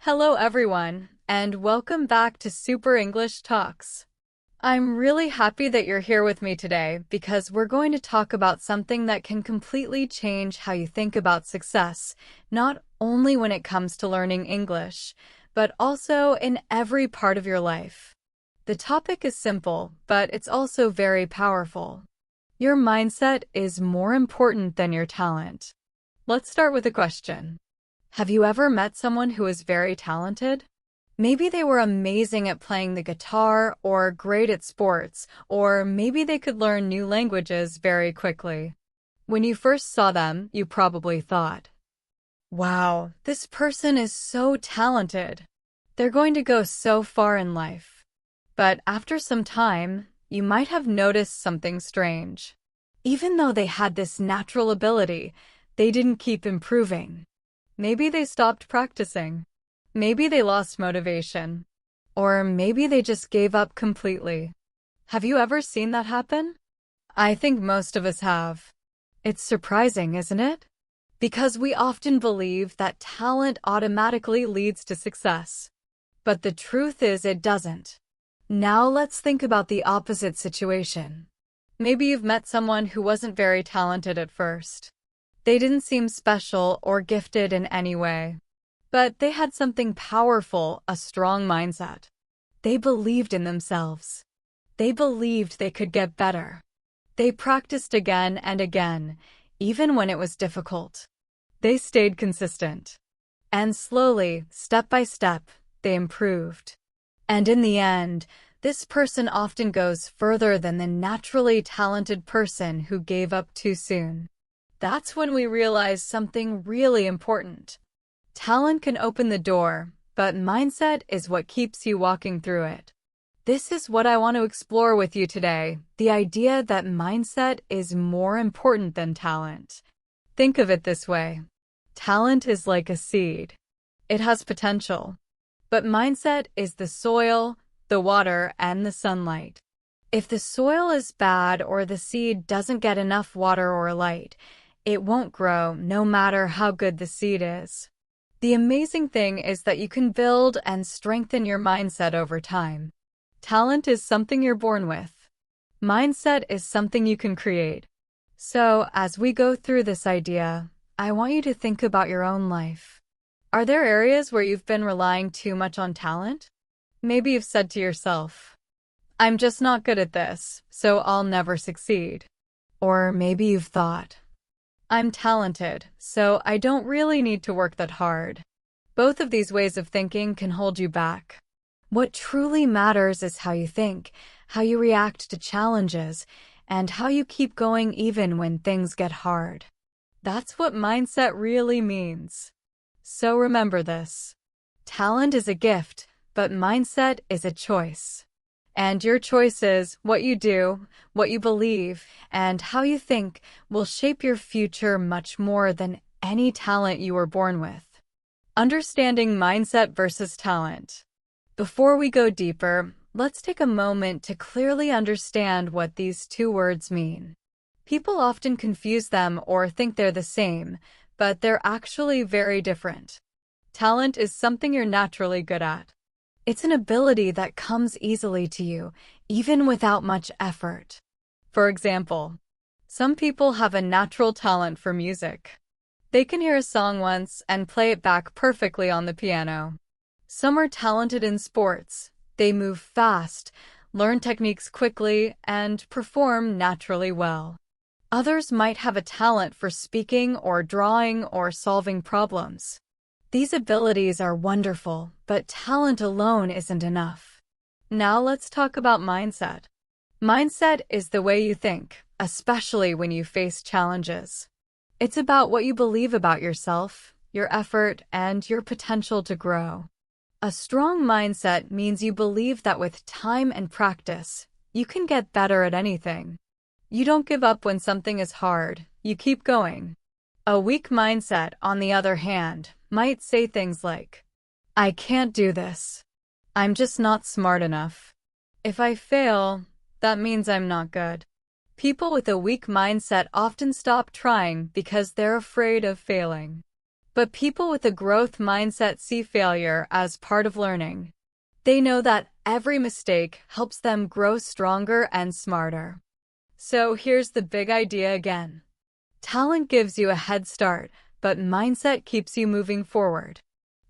Hello everyone, and welcome back to Super English Talks. I'm really happy that you're here with me today because we're going to talk about something that can completely change how you think about success, not only when it comes to learning English, but also in every part of your life. The topic is simple, but it's also very powerful. Your mindset is more important than your talent. Let's start with a question. Have you ever met someone who is very talented? Maybe they were amazing at playing the guitar or great at sports, or maybe they could learn new languages very quickly. When you first saw them, you probably thought, "Wow, this person is so talented. They're going to go so far in life." But after some time, you might have noticed something strange. Even though they had this natural ability, they didn't keep improving. Maybe they stopped practicing. Maybe they lost motivation. Or maybe they just gave up completely. Have you ever seen that happen? I think most of us have. It's surprising, isn't it? Because we often believe that talent automatically leads to success. But the truth is it doesn't. Now let's think about the opposite situation. Maybe you've met someone who wasn't very talented at first. They didn't seem special or gifted in any way. But they had something powerful, a strong mindset. They believed in themselves. They believed they could get better. They practiced again and again, even when it was difficult. They stayed consistent. And slowly, step by step, they improved. And in the end, this person often goes further than the naturally talented person who gave up too soon. That's when we realize something really important. Talent can open the door, but mindset is what keeps you walking through it. This is what I want to explore with you today, the idea that mindset is more important than talent. Think of it this way. Talent is like a seed. It has potential. But mindset is the soil, the water, and the sunlight. If the soil is bad or the seed doesn't get enough water or light, it won't grow no matter how good the seed is. The amazing thing is that you can build and strengthen your mindset over time. Talent is something you're born with. Mindset is something you can create. So, as we go through this idea, I want you to think about your own life. Are there areas where you've been relying too much on talent? Maybe you've said to yourself, "I'm just not good at this, so I'll never succeed." Or maybe you've thought, "I'm talented, so I don't really need to work that hard." Both of these ways of thinking can hold you back. What truly matters is how you think, how you react to challenges, and how you keep going even when things get hard. That's what mindset really means. So remember this. Talent is a gift, but mindset is a choice. And your choices, what you do, what you believe, and how you think will shape your future much more than any talent you were born with. Understanding mindset versus talent. Before we go deeper, let's take a moment to clearly understand what these two words mean. People often confuse them or think they're the same, but they're actually very different. Talent is something you're naturally good at. It's an ability that comes easily to you, even without much effort. For example, some people have a natural talent for music. They can hear a song once and play it back perfectly on the piano. Some are talented in sports. They move fast, learn techniques quickly, and perform naturally well. Others might have a talent for speaking or drawing or solving problems. These abilities are wonderful, but talent alone isn't enough. Now let's talk about mindset. Mindset is the way you think, especially when you face challenges. It's about what you believe about yourself, your effort, and your potential to grow. A strong mindset means you believe that with time and practice, you can get better at anything. You don't give up when something is hard, you keep going. A weak mindset, on the other hand, might say things like, "I can't do this. I'm just not smart enough. If I fail, that means I'm not good." People with a weak mindset often stop trying because they're afraid of failing. But people with a growth mindset see failure as part of learning. They know that every mistake helps them grow stronger and smarter. So here's the big idea again. Talent gives you a head start, but mindset keeps you moving forward.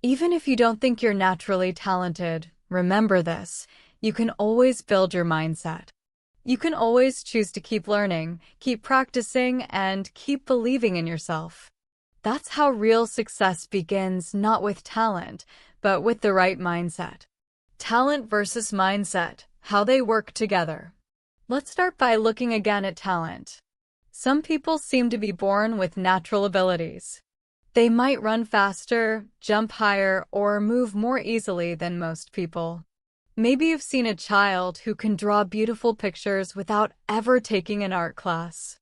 Even if you don't think you're naturally talented, remember this: you can always build your mindset. You can always choose to keep learning, keep practicing, and keep believing in yourself. That's how real success begins, not with talent, but with the right mindset. Talent versus mindset, how they work together. Let's start by looking again at talent. Some people seem to be born with natural abilities. They might run faster, jump higher, or move more easily than most people. Maybe you've seen a child who can draw beautiful pictures without ever taking an art class.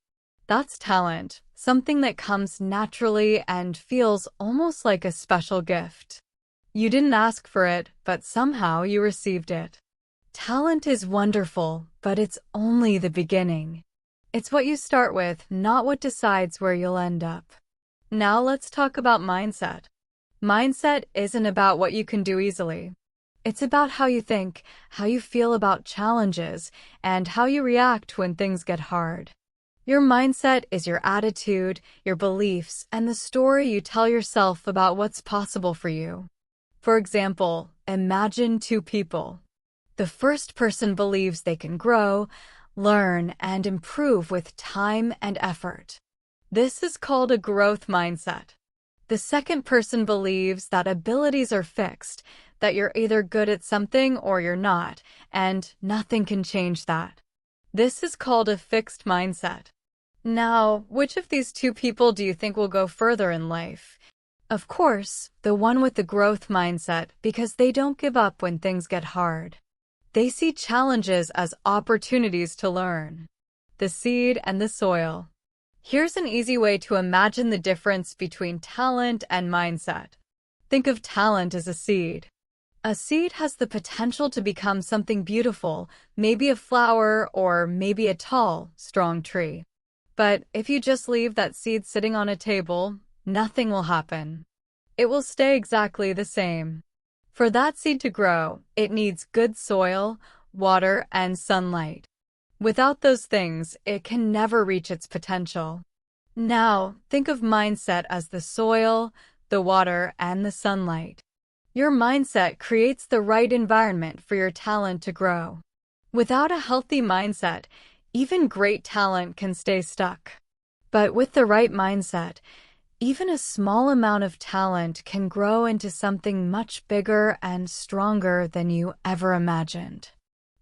That's talent, something that comes naturally and feels almost like a special gift. You didn't ask for it, but somehow you received it. Talent is wonderful, but it's only the beginning. It's what you start with, not what decides where you'll end up. Now let's talk about mindset. Mindset isn't about what you can do easily. It's about how you think, how you feel about challenges, and how you react when things get hard. Your mindset is your attitude, your beliefs, and the story you tell yourself about what's possible for you. For example, imagine two people. The first person believes they can grow, learn, and improve with time and effort. This is called a growth mindset. The second person believes that abilities are fixed, that you're either good at something or you're not, and nothing can change that. This is called a fixed mindset. Now, which of these two people do you think will go further in life? Of course, the one with the growth mindset, because they don't give up when things get hard. They see challenges as opportunities to learn. The seed and the soil. Here's an easy way to imagine the difference between talent and mindset. Think of talent as a seed. A seed has the potential to become something beautiful, maybe a flower or maybe a tall, strong tree. But if you just leave that seed sitting on a table, nothing will happen. It will stay exactly the same. For that seed to grow, it needs good soil, water, and sunlight. Without those things, it can never reach its potential. Now, think of mindset as the soil, the water, and the sunlight. Your mindset creates the right environment for your talent to grow. Without a healthy mindset, even great talent can stay stuck. But with the right mindset, even a small amount of talent can grow into something much bigger and stronger than you ever imagined.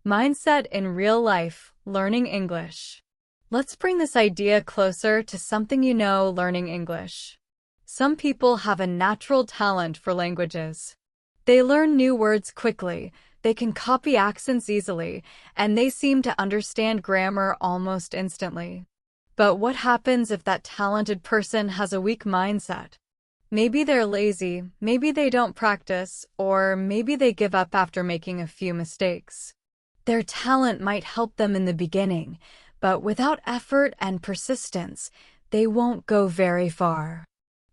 Mindset in real life, learning English. Let's bring this idea closer to something you know, learning English. Some people have a natural talent for languages. They learn new words quickly, they can copy accents easily, and they seem to understand grammar almost instantly. But what happens if that talented person has a weak mindset? Maybe they're lazy, maybe they don't practice, or maybe they give up after making a few mistakes. Their talent might help them in the beginning, but without effort and persistence, they won't go very far.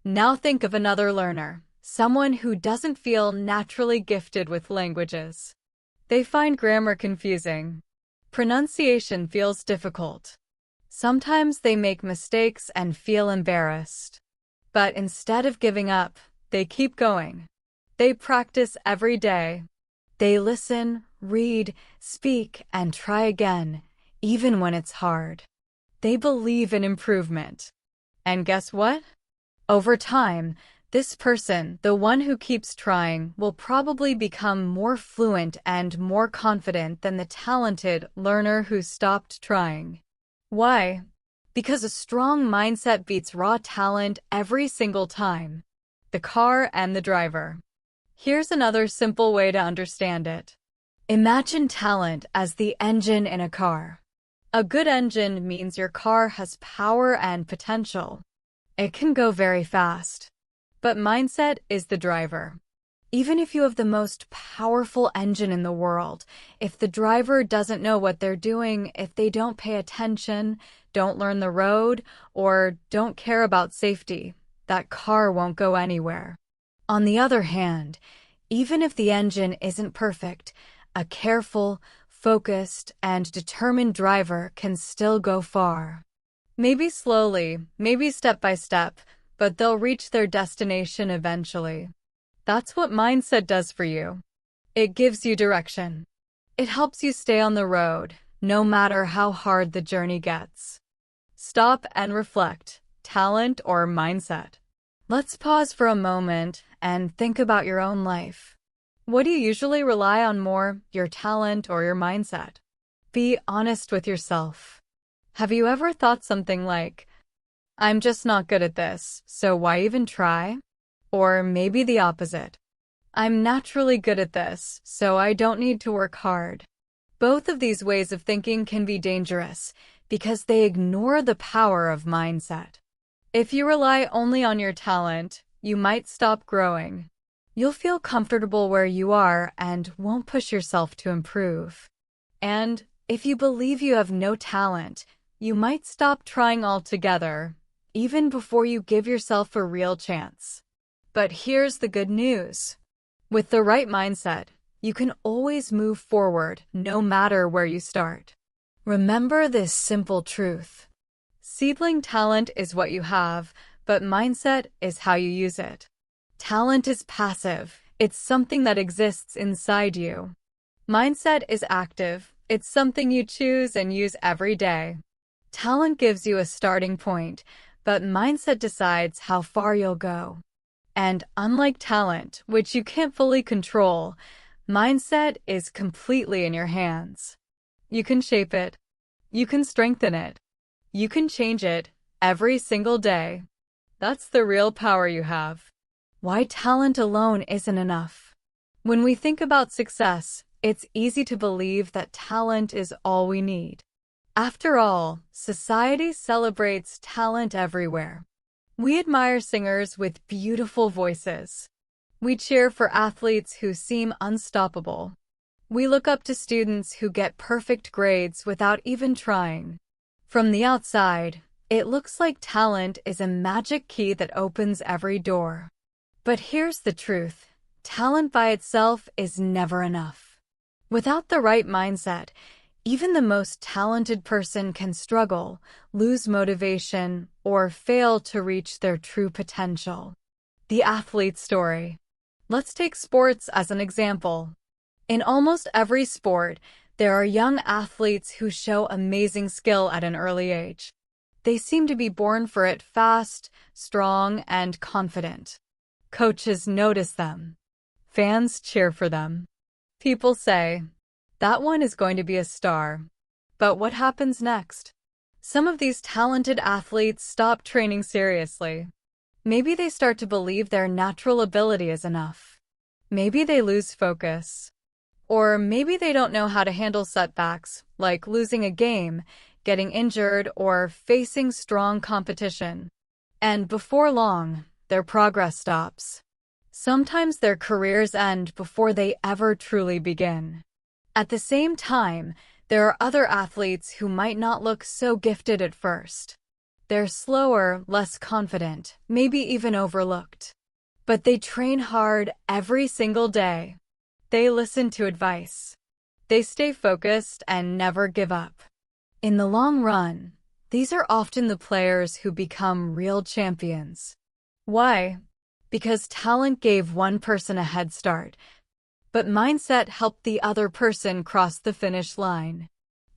Now think of another learner, someone who doesn't feel naturally gifted with languages. They find grammar confusing. Pronunciation feels difficult. Sometimes they make mistakes and feel embarrassed. But instead of giving up, they keep going. They practice every day. They listen, read, speak, and try again, even when it's hard. They believe in improvement. And guess what? Over time, this person, the one who keeps trying, will probably become more fluent and more confident than the talented learner who stopped trying. Why? Because a strong mindset beats raw talent every single time. The car and the driver. Here's another simple way to understand it. Imagine talent as the engine in a car. A good engine means your car has power and potential. It can go very fast. But mindset is the driver. Even if you have the most powerful engine in the world, if the driver doesn't know what they're doing, if they don't pay attention, don't learn the road, or don't care about safety, that car won't go anywhere. On the other hand, even if the engine isn't perfect, a careful, focused, and determined driver can still go far. Maybe slowly, maybe step by step, but they'll reach their destination eventually. That's what mindset does for you. It gives you direction. It helps you stay on the road, no matter how hard the journey gets. Stop and reflect, talent or mindset. Let's pause for a moment and think about your own life. What do you usually rely on more, your talent or your mindset? Be honest with yourself. Have you ever thought something like, I'm just not good at this, so why even try? Or maybe the opposite. I'm naturally good at this, so I don't need to work hard. Both of these ways of thinking can be dangerous because they ignore the power of mindset. If you rely only on your talent, you might stop growing. You'll feel comfortable where you are and won't push yourself to improve. And if you believe you have no talent, you might stop trying altogether, even before you give yourself a real chance. But here's the good news. With the right mindset, you can always move forward no matter where you start. Remember this simple truth. Seedling talent is what you have, but mindset is how you use it. Talent is passive. It's something that exists inside you. Mindset is active. It's something you choose and use every day. Talent gives you a starting point, but mindset decides how far you'll go. And unlike talent, which you can't fully control, mindset is completely in your hands. You can shape it. You can strengthen it. You can change it every single day. That's the real power you have. Why talent alone isn't enough. When we think about success, it's easy to believe that talent is all we need. After all, society celebrates talent everywhere. We admire singers with beautiful voices. We cheer for athletes who seem unstoppable. We look up to students who get perfect grades without even trying. From the outside, it looks like talent is a magic key that opens every door. But here's the truth. Talent by itself is never enough. Without the right mindset, even the most talented person can struggle, lose motivation, or fail to reach their true potential. The athlete story. Let's take sports as an example. In almost every sport, there are young athletes who show amazing skill at an early age. They seem to be born for it, fast, strong, and confident. Coaches notice them. Fans cheer for them. People say, that one is going to be a star. But what happens next? Some of these talented athletes stop training seriously. Maybe they start to believe their natural ability is enough. Maybe they lose focus. Or maybe they don't know how to handle setbacks, like losing a game, getting injured, or facing strong competition. And before long, their progress stops. Sometimes their careers end before they ever truly begin. At the same time, there are other athletes who might not look so gifted at first. They're slower, less confident, maybe even overlooked. But they train hard every single day. They listen to advice. They stay focused and never give up. In the long run, these are often the players who become real champions. Why? Because talent gave one person a head start, but mindset helped the other person cross the finish line.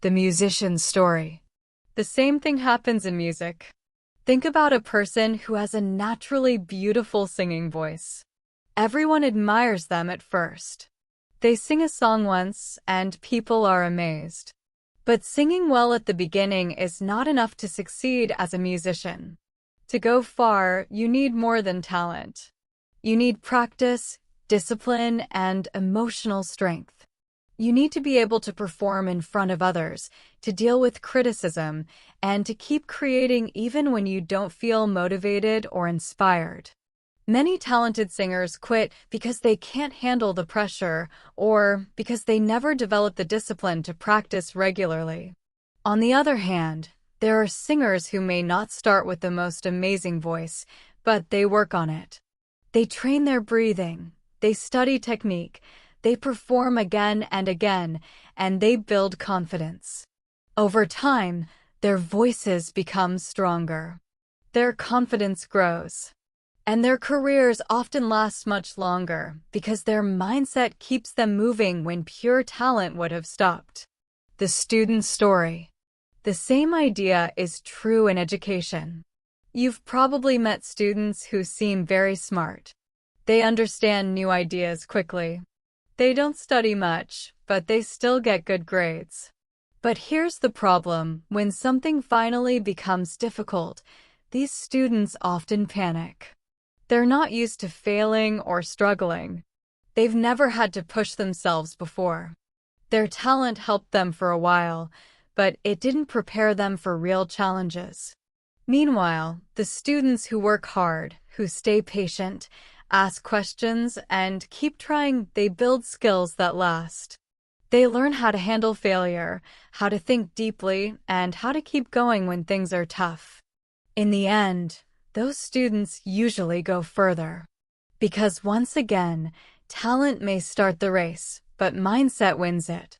The musician's story. The same thing happens in music. Think about a person who has a naturally beautiful singing voice. Everyone admires them at first. They sing a song once, and people are amazed. But singing well at the beginning is not enough to succeed as a musician. To go far, you need more than talent. You need practice, discipline, and emotional strength. You need to be able to perform in front of others, to deal with criticism, and to keep creating even when you don't feel motivated or inspired. Many talented singers quit because they can't handle the pressure or because they never develop the discipline to practice regularly. On the other hand, there are singers who may not start with the most amazing voice, but they work on it. They train their breathing, they study technique, they perform again and again, and they build confidence. Over time, their voices become stronger. Their confidence grows. And their careers often last much longer because their mindset keeps them moving when pure talent would have stopped. The student story. The same idea is true in education. You've probably met students who seem very smart. They understand new ideas quickly. They don't study much, but they still get good grades. But here's the problem: when something finally becomes difficult, these students often panic. They're not used to failing or struggling. They've never had to push themselves before. Their talent helped them for a while, but it didn't prepare them for real challenges. Meanwhile, the students who work hard, who stay patient, ask questions, and keep trying, they build skills that last. They learn how to handle failure, how to think deeply, and how to keep going when things are tough. In the end, those students usually go further. Because once again, talent may start the race, but mindset wins it.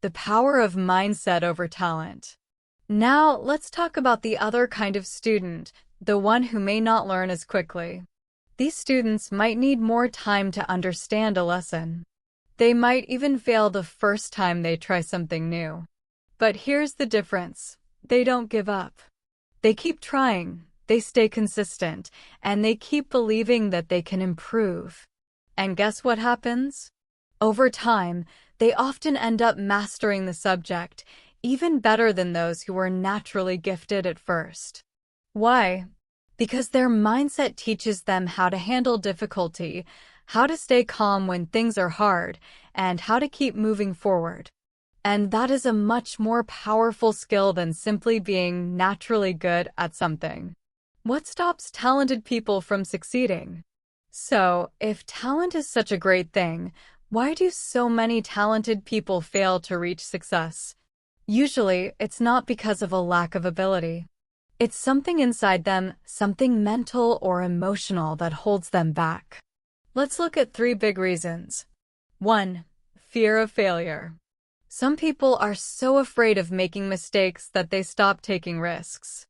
The power of mindset over talent. Now, let's talk about the other kind of student, the one who may not learn as quickly. These students might need more time to understand a lesson. They might even fail the first time they try something new. But here's the difference: they don't give up. They keep trying, they stay consistent, and they keep believing that they can improve. And guess what happens? Over time, they often end up mastering the subject, even better than those who were naturally gifted at first. Why? Because their mindset teaches them how to handle difficulty, how to stay calm when things are hard, and how to keep moving forward. And that is a much more powerful skill than simply being naturally good at something. What stops talented people from succeeding? So, if talent is such a great thing, why do so many talented people fail to reach success? Usually, it's not because of a lack of ability. It's something inside them, something mental or emotional that holds them back. Let's look at 3 big reasons. 1. Fear of failure. Some people are so afraid of making mistakes that they stop taking risks.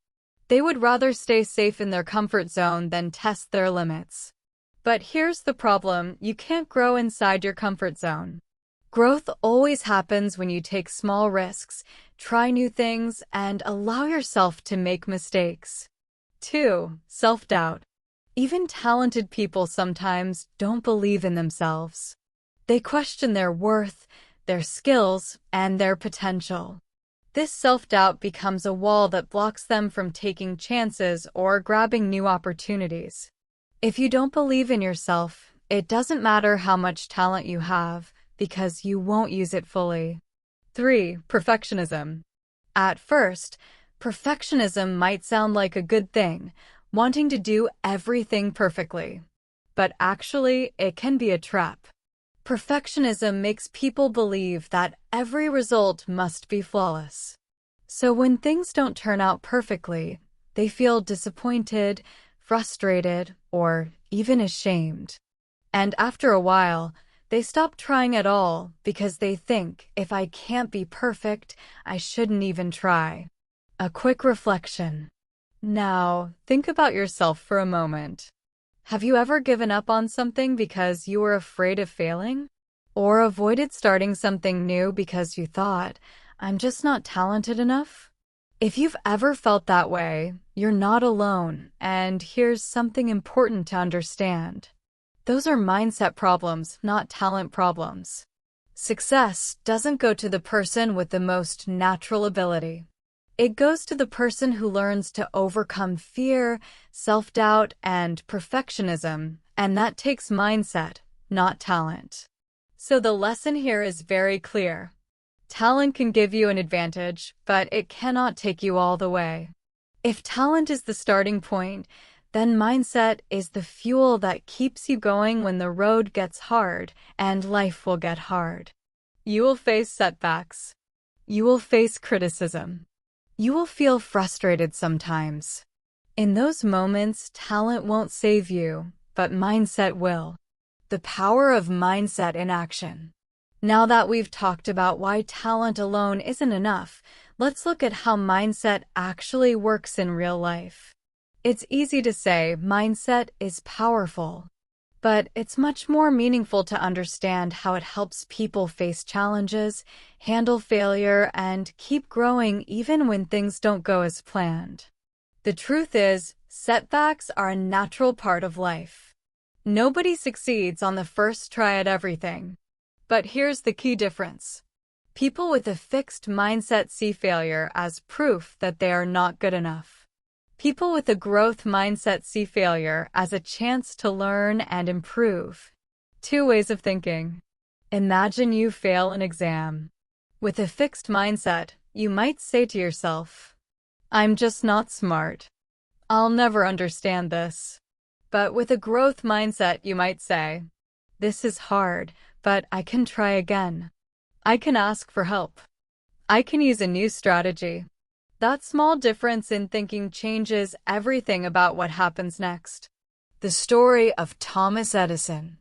They would rather stay safe in their comfort zone than test their limits. But here's the problem: you can't grow inside your comfort zone. Growth always happens when you take small risks, try new things, and allow yourself to make mistakes. 2. Self-doubt. Even talented people sometimes don't believe in themselves. They question their worth, their skills, and their potential. This self-doubt becomes a wall that blocks them from taking chances or grabbing new opportunities. If you don't believe in yourself, it doesn't matter how much talent you have, because you won't use it fully. 3. Perfectionism. At first, perfectionism might sound like a good thing, wanting to do everything perfectly. But actually, it can be a trap. Perfectionism makes people believe that every result must be flawless. So when things don't turn out perfectly, they feel disappointed, frustrated, or even ashamed. And after a while, they stop trying at all because they think, if I can't be perfect, I shouldn't even try. A quick reflection. Now, think about yourself for a moment. Have you ever given up on something because you were afraid of failing? Or avoided starting something new because you thought, I'm just not talented enough? If you've ever felt that way, you're not alone, and here's something important to understand. Those are mindset problems, not talent problems. Success doesn't go to the person with the most natural ability. It goes to the person who learns to overcome fear, self-doubt, and perfectionism, and that takes mindset, not talent. So the lesson here is very clear. Talent can give you an advantage, but it cannot take you all the way. If talent is the starting point, then mindset is the fuel that keeps you going when the road gets hard, and life will get hard. You will face setbacks. You will face criticism. You will feel frustrated sometimes. In those moments, talent won't save you, but mindset will. The power of mindset in action. Now that we've talked about why talent alone isn't enough, let's look at how mindset actually works in real life. It's easy to say mindset is powerful, but it's much more meaningful to understand how it helps people face challenges, handle failure, and keep growing even when things don't go as planned. The truth is, setbacks are a natural part of life. Nobody succeeds on the first try at everything. But here's the key difference. People with a fixed mindset see failure as proof that they are not good enough. People with a growth mindset see failure as a chance to learn and improve. Two ways of thinking. Imagine you fail an exam. With a fixed mindset, you might say to yourself, "I'm just not smart. I'll never understand this." But with a growth mindset, you might say, "This is hard, but I can try again. I can ask for help. I can use a new strategy." That small difference in thinking changes everything about what happens next. The story of Thomas Edison.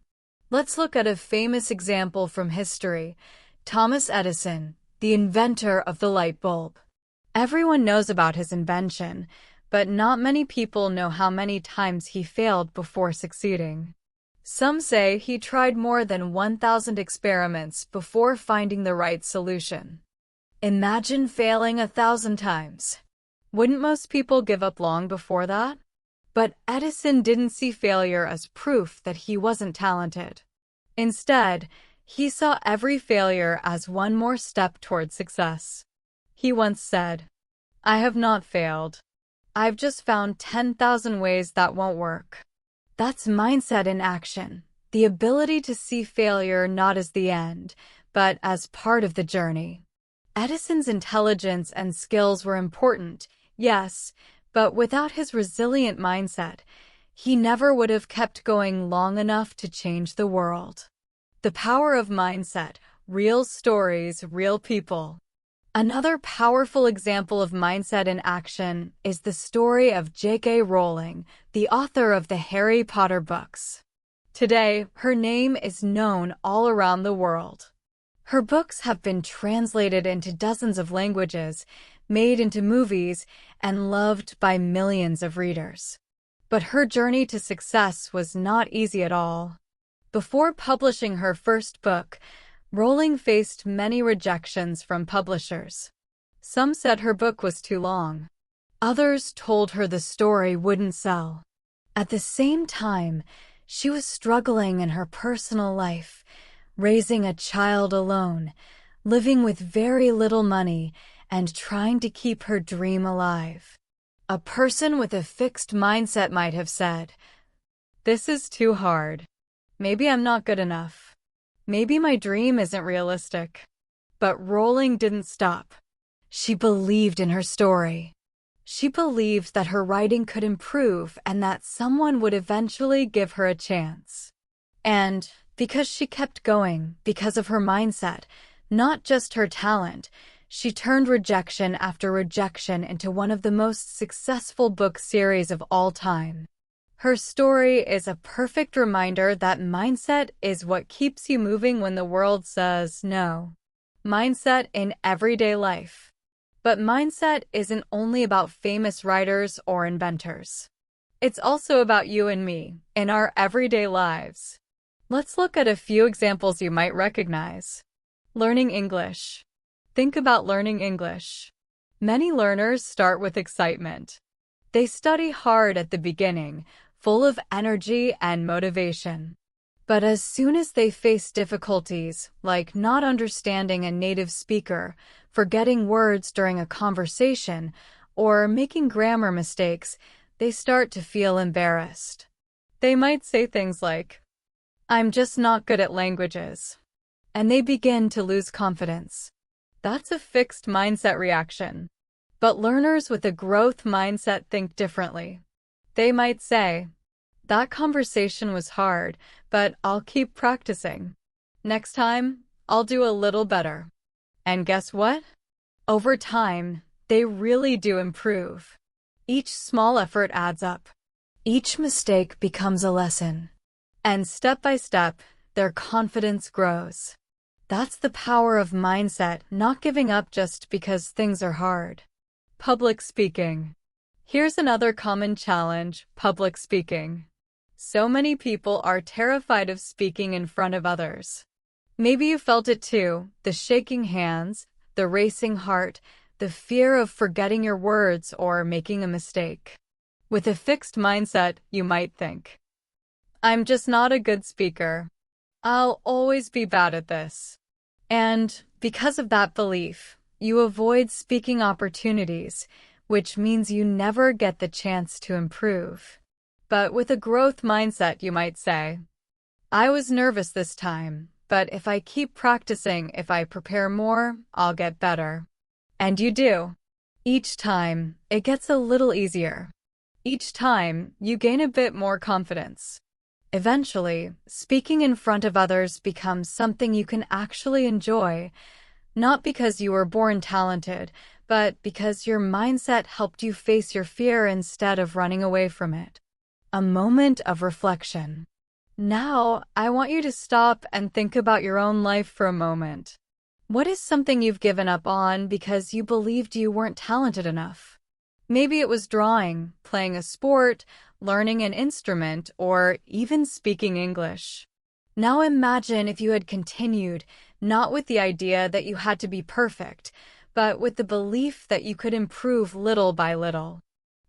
Let's look at a famous example from history. Thomas Edison, the inventor of the light bulb. Everyone knows about his invention, but not many people know how many times he failed before succeeding. Some say he tried more than 1,000 experiments before finding the right solution. Imagine failing 1,000 times. Wouldn't most people give up long before that? But Edison didn't see failure as proof that he wasn't talented. Instead, he saw every failure as one more step toward success. He once said, "I have not failed. I've just found 10,000 ways that won't work." That's mindset in action, the ability to see failure not as the end, but as part of the journey. Edison's intelligence and skills were important, yes, but without his resilient mindset, he never would have kept going long enough to change the world. The power of mindset, real stories, real people. Another powerful example of mindset in action is the story of J.K. Rowling, the author of the Harry Potter books. Today, her name is known all around the world. Her books have been translated into dozens of languages, made into movies, and loved by millions of readers. But her journey to success was not easy at all. Before publishing her first book, Rowling faced many rejections from publishers. Some said her book was too long. Others told her the story wouldn't sell. At the same time, she was struggling in her personal life, raising a child alone, living with very little money, and trying to keep her dream alive. A person with a fixed mindset might have said, "This is too hard. Maybe I'm not good enough. Maybe my dream isn't realistic." But Rowling didn't stop. She believed in her story. She believed that her writing could improve and that someone would eventually give her a chance. And because she kept going, because of her mindset, not just her talent, she turned rejection after rejection into one of the most successful book series of all time. Her story is a perfect reminder that mindset is what keeps you moving when the world says no. Mindset in everyday life. But mindset isn't only about famous writers or inventors. It's also about you and me, in our everyday lives. Let's look at a few examples you might recognize. Learning English. Think about learning English. Many learners start with excitement. They study hard at the beginning, full of energy and motivation. But as soon as they face difficulties, like not understanding a native speaker, forgetting words during a conversation, or making grammar mistakes, they start to feel embarrassed. They might say things like, "I'm just not good at languages." And they begin to lose confidence. That's a fixed mindset reaction. But learners with a growth mindset think differently. They might say, "That conversation was hard, but I'll keep practicing. Next time, I'll do a little better." And guess what? Over time, they really do improve. Each small effort adds up. Each mistake becomes a lesson. And step by step, their confidence grows. That's the power of mindset, not giving up just because things are hard. Public speaking. Here's another common challenge: public speaking. So many people are terrified of speaking in front of others. Maybe you felt it too: the shaking hands, the racing heart, the fear of forgetting your words or making a mistake. With a fixed mindset, you might think, I'm just not a good speaker. I'll always be bad at this. And because of that belief, you avoid speaking opportunities, which means you never get the chance to improve. But with a growth mindset, you might say, I was nervous this time, but if I keep practicing, if I prepare more, I'll get better. And you do. Each time, it gets a little easier. Each time, you gain a bit more confidence. Eventually, speaking in front of others becomes something you can actually enjoy, not because you were born talented, but because your mindset helped you face your fear instead of running away from it. A moment of reflection. Now, I want you to stop and think about your own life for a moment. What is something you've given up on because you believed you weren't talented enough? Maybe it was drawing, playing a sport, learning an instrument, or even speaking English. Now imagine if you had continued, not with the idea that you had to be perfect, but with the belief that you could improve little by little.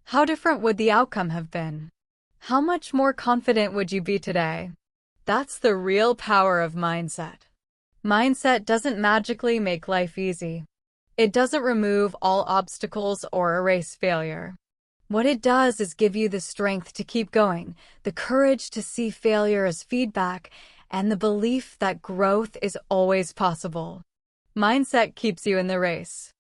How different would the outcome have been? How much more confident would you be today? That's the real power of mindset. Mindset doesn't magically make life easy. It doesn't remove all obstacles or erase failure. What it does is give you the strength to keep going, the courage to see failure as feedback, and the belief that growth is always possible. Mindset keeps you in the race.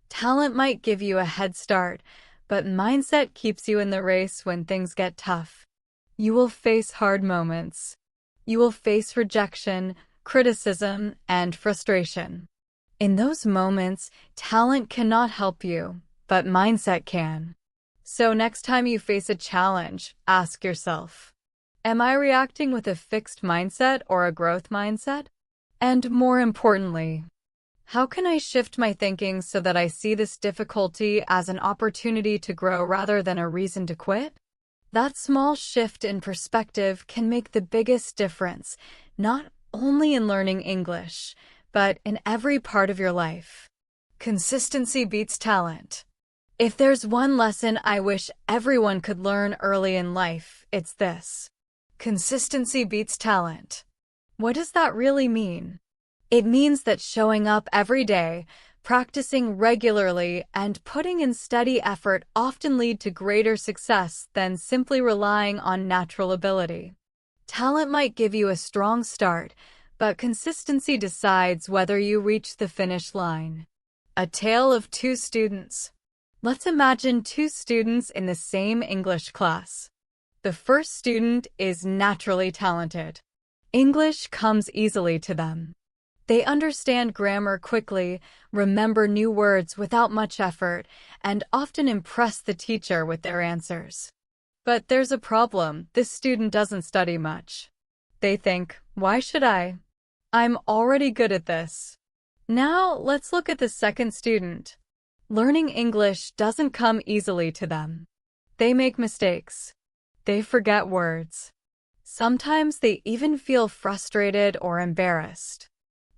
Talent might give you a head start, but mindset keeps you in the race when things get tough. You will face hard moments. You will face rejection, criticism, and frustration. In those moments, talent cannot help you, but mindset can. So next time you face a challenge, ask yourself, am I reacting with a fixed mindset or a growth mindset? And more importantly, how can I shift my thinking so that I see this difficulty as an opportunity to grow rather than a reason to quit? That small shift in perspective can make the biggest difference, not only in learning English, but in every part of your life. Consistency beats talent. If there's one lesson I wish everyone could learn early in life, it's this. Consistency beats talent. What does that really mean? It means that showing up every day, practicing regularly, and putting in steady effort often lead to greater success than simply relying on natural ability. Talent might give you a strong start, but consistency decides whether you reach the finish line. A tale of two students. Let's imagine two students in the same English class. The first student is naturally talented. English comes easily to them. They understand grammar quickly, remember new words without much effort, and often impress the teacher with their answers. But there's a problem. This student doesn't study much. They think, why should I? I'm already good at this. Now, let's look at the second student. Learning English doesn't come easily to them. They make mistakes. They forget words. Sometimes they even feel frustrated or embarrassed.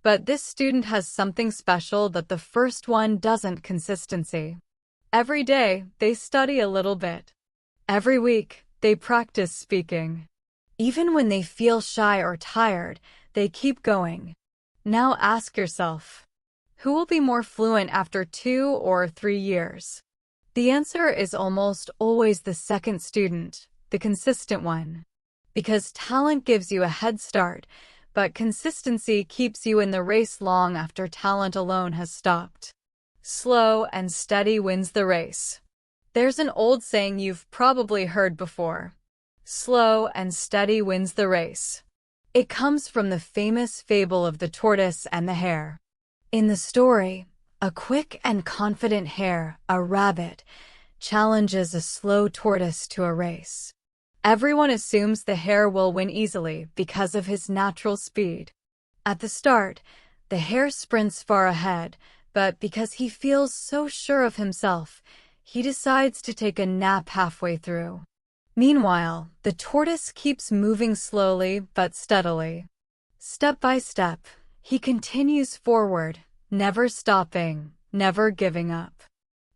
But this student has something special that the first one doesn't: consistency. Every day, they study a little bit. Every week, they practice speaking. Even when they feel shy or tired, they keep going. Now ask yourself, who will be more fluent after 2 or 3 years? The answer is almost always the second student, the consistent one. Because talent gives you a head start, but consistency keeps you in the race long after talent alone has stopped. Slow and steady wins the race. There's an old saying you've probably heard before. Slow and steady wins the race. It comes from the famous fable of the tortoise and the hare. In the story, a quick and confident hare, a rabbit, challenges a slow tortoise to a race. Everyone assumes the hare will win easily because of his natural speed. At the start, the hare sprints far ahead, but because he feels so sure of himself, he decides to take a nap halfway through. Meanwhile, the tortoise keeps moving slowly but steadily. Step by step, he continues forward, never stopping, never giving up.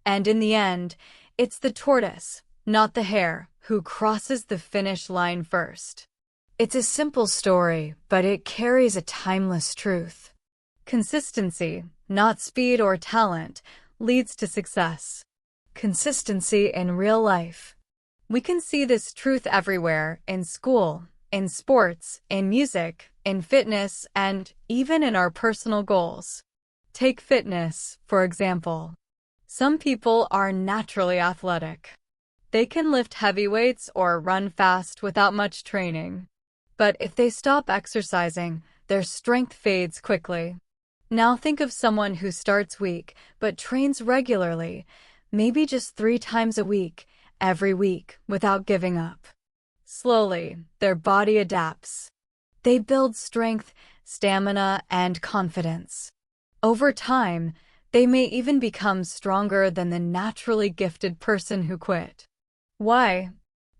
And in the end, it's the tortoise, not the hare, who crosses the finish line first. It's a simple story, but it carries a timeless truth. Consistency, not speed or talent, leads to success. Consistency in real life. We can see this truth everywhere, in school, in sports, in music, in fitness, and even in our personal goals. Take fitness, for example. Some people are naturally athletic. They can lift heavy weights or run fast without much training. But if they stop exercising, their strength fades quickly. Now think of someone who starts weak but trains regularly, maybe just 3 times a week, every week, without giving up. Slowly, their body adapts. They build strength, stamina, and confidence. Over time, they may even become stronger than the naturally gifted person who quit. Why?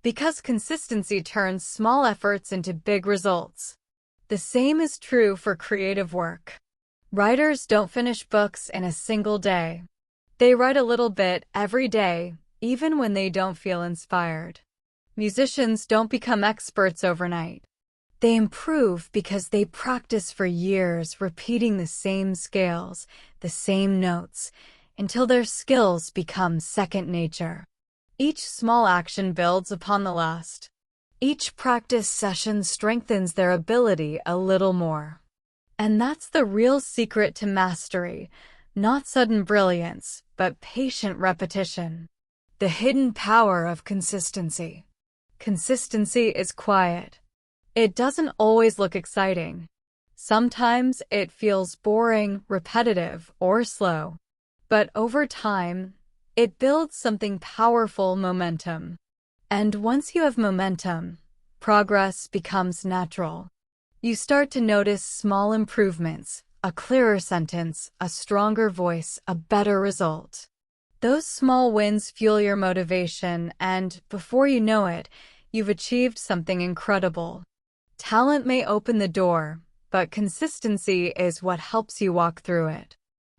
Because consistency turns small efforts into big results. The same is true for creative work. Writers don't finish books in a single day. They write a little bit every day, even when they don't feel inspired. Musicians don't become experts overnight. They improve because they practice for years, repeating the same scales, the same notes, until their skills become second nature. Each small action builds upon the last. Each practice session strengthens their ability a little more. And that's the real secret to mastery, not sudden brilliance, but patient repetition. The hidden power of consistency. Consistency is quiet. It doesn't always look exciting. Sometimes it feels boring, repetitive, or slow. But over time, it builds something powerful: momentum. And once you have momentum, progress becomes natural. You start to notice small improvements, a clearer sentence, a stronger voice, a better result. Those small wins fuel your motivation, and before you know it, you've achieved something incredible. Talent may open the door, but consistency is what helps you walk through it.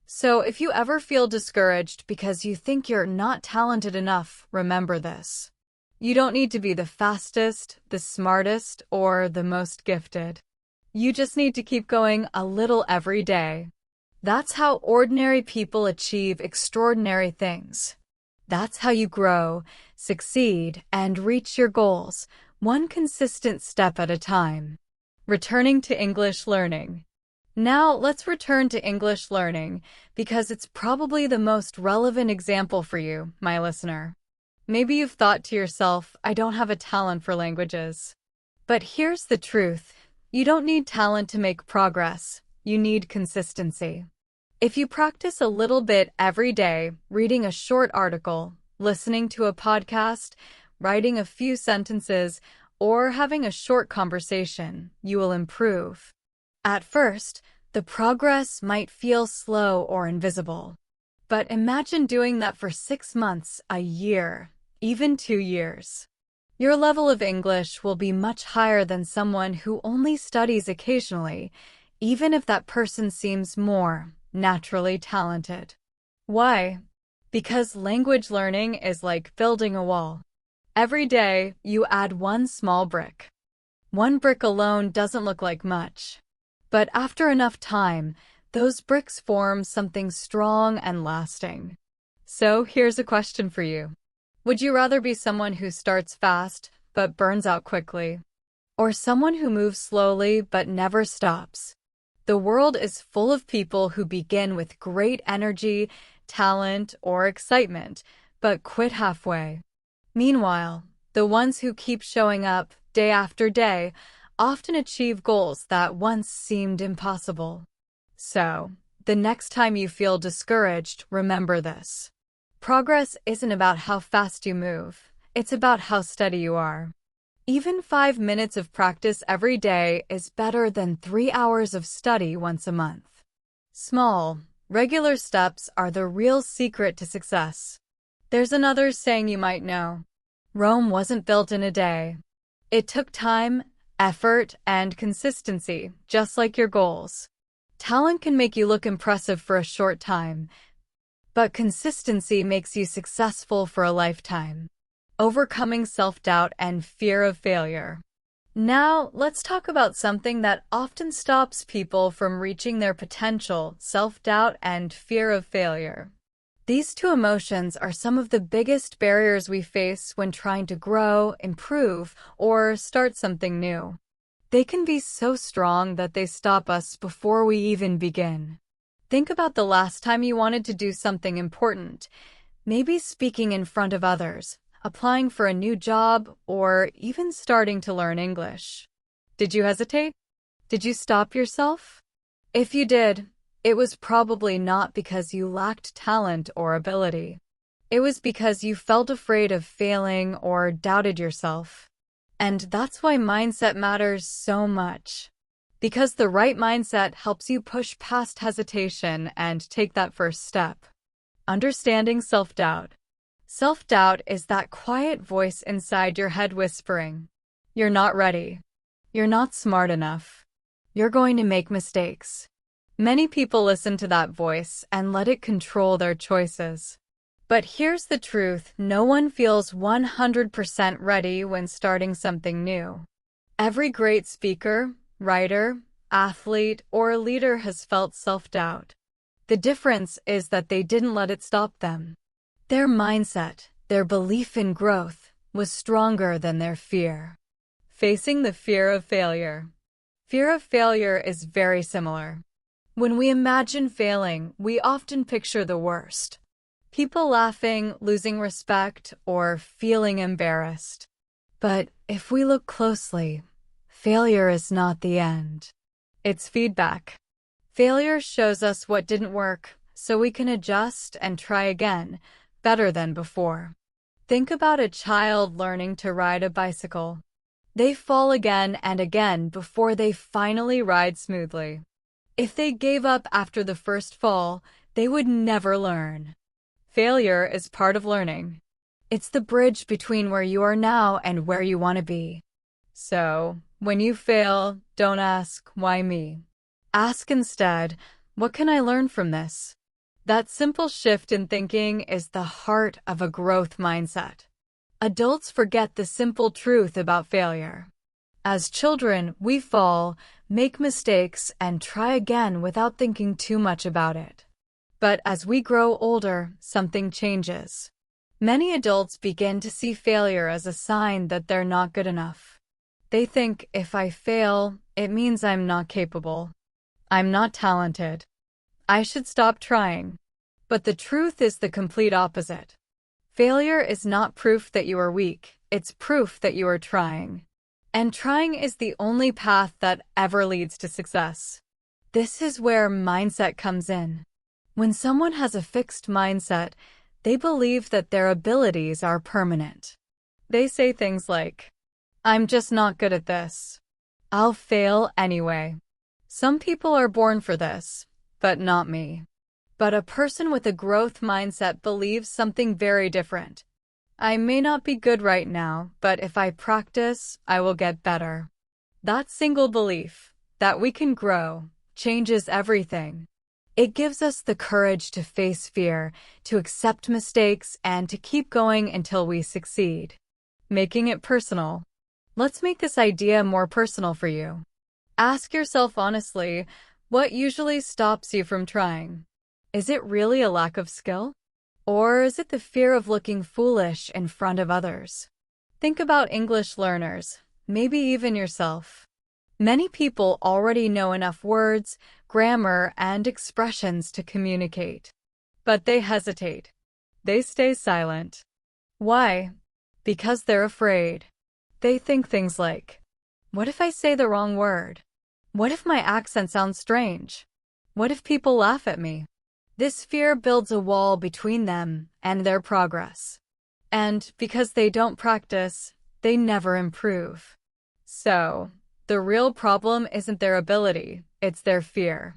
So if you ever feel discouraged because you think you're not talented enough, remember this. You don't need to be the fastest, the smartest, or the most gifted. You just need to keep going a little every day. That's how ordinary people achieve extraordinary things. That's how you grow, succeed, and reach your goals, one consistent step at a time. Returning to English learning. Now let's return to English learning, because it's probably the most relevant example for you, my listener. Maybe you've thought to yourself, I don't have a talent for languages. But here's the truth. You don't need talent to make progress. You need consistency. If you practice a little bit every day, reading a short article, listening to a podcast, writing a few sentences, or having a short conversation, you will improve. At first, the progress might feel slow or invisible. But imagine doing that for 6 months, a year, even 2 years. Your level of English will be much higher than someone who only studies occasionally, even if that person seems more naturally talented. Why? Because language learning is like building a wall. Every day, you add one small brick. One brick alone doesn't look like much. But after enough time, those bricks form something strong and lasting. So here's a question for you. Would you rather be someone who starts fast but burns out quickly? Or someone who moves slowly but never stops? The world is full of people who begin with great energy, talent, or excitement, but quit halfway. Meanwhile, the ones who keep showing up day after day often achieve goals that once seemed impossible. So, the next time you feel discouraged, remember this. Progress isn't about how fast you move, it's about how steady you are. Even 5 minutes of practice every day is better than 3 hours of study once a month. Small, regular steps are the real secret to success. There's another saying you might know. Rome wasn't built in a day. It took time, effort, and consistency, just like your goals. Talent can make you look impressive for a short time, but consistency makes you successful for a lifetime. Overcoming self-doubt and fear of failure. Now, let's talk about something that often stops people from reaching their potential: self-doubt and fear of failure. These two emotions are some of the biggest barriers we face when trying to grow, improve, or start something new. They can be so strong that they stop us before we even begin. Think about the last time you wanted to do something important, maybe speaking in front of others, applying for a new job, or even starting to learn English. Did you hesitate? Did you stop yourself? If you did, it was probably not because you lacked talent or ability. It was because you felt afraid of failing or doubted yourself. And that's why mindset matters so much. Because the right mindset helps you push past hesitation and take that first step. Understanding self-doubt. Self-doubt is that quiet voice inside your head whispering, "You're not ready. You're not smart enough. You're going to make mistakes." Many people listen to that voice and let it control their choices. But here's the truth: no one feels 100% ready when starting something new. Every great speaker, writer, athlete, or leader has felt self-doubt. The difference is that they didn't let it stop them. Their mindset, their belief in growth, was stronger than their fear. Facing the fear of failure. Fear of failure is very similar. When we imagine failing, we often picture the worst. People laughing, losing respect, or feeling embarrassed. But if we look closely, failure is not the end. It's feedback. Failure shows us what didn't work, so we can adjust and try again, better than before. Think about a child learning to ride a bicycle. They fall again and again before they finally ride smoothly. If they gave up after the first fall, they would never learn. Failure is part of learning. It's the bridge between where you are now and where you want to be. So, when you fail, don't ask, "Why me?" Ask instead, "What can I learn from this?" That simple shift in thinking is the heart of a growth mindset. Adults forget the simple truth about failure. As children, we fall, make mistakes, and try again without thinking too much about it. But as we grow older, something changes. Many adults begin to see failure as a sign that they're not good enough. They think, if I fail, it means I'm not capable. I'm not talented. I should stop trying. But the truth is the complete opposite. Failure is not proof that you are weak, it's proof that you are trying. And trying is the only path that ever leads to success. This is where mindset comes in. When someone has a fixed mindset, they believe that their abilities are permanent. They say things like, "I'm just not good at this. I'll fail anyway. Some people are born for this, but not me." But a person with a growth mindset believes something very different. "I may not be good right now, but if I practice, I will get better." That single belief, that we can grow, changes everything. It gives us the courage to face fear, to accept mistakes, and to keep going until we succeed. Making it personal. Let's make this idea more personal for you. Ask yourself honestly, what usually stops you from trying? Is it really a lack of skill? Or is it the fear of looking foolish in front of others? Think about English learners, maybe even yourself. Many people already know enough words, grammar, and expressions to communicate. But they hesitate. They stay silent. Why? Because they're afraid. They think things like, "What if I say the wrong word? What if my accent sounds strange? What if people laugh at me?" This fear builds a wall between them and their progress. And because they don't practice, they never improve. So, the real problem isn't their ability, it's their fear.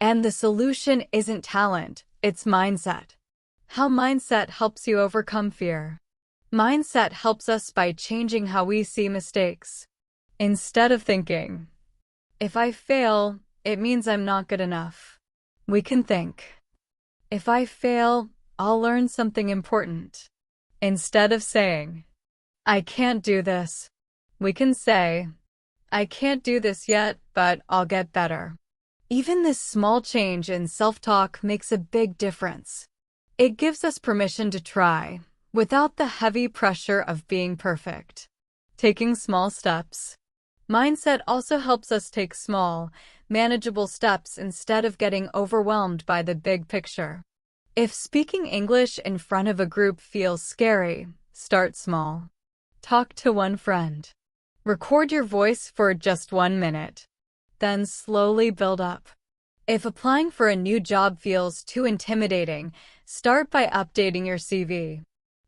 And the solution isn't talent, it's mindset. How mindset helps you overcome fear. Mindset helps us by changing how we see mistakes. Instead of thinking, if I fail, it means I'm not good enough, we can think, if I fail, I'll learn something important. Instead of saying, I can't do this, we can say, I can't do this yet, but I'll get better. Even this small change in self-talk makes a big difference. It gives us permission to try, without the heavy pressure of being perfect. Taking small steps. Mindset also helps us take small, manageable steps instead of getting overwhelmed by the big picture. If speaking English in front of a group feels scary, start small. Talk to one friend. Record your voice for just 1 minute. Then slowly build up. If applying for a new job feels too intimidating, start by updating your CV.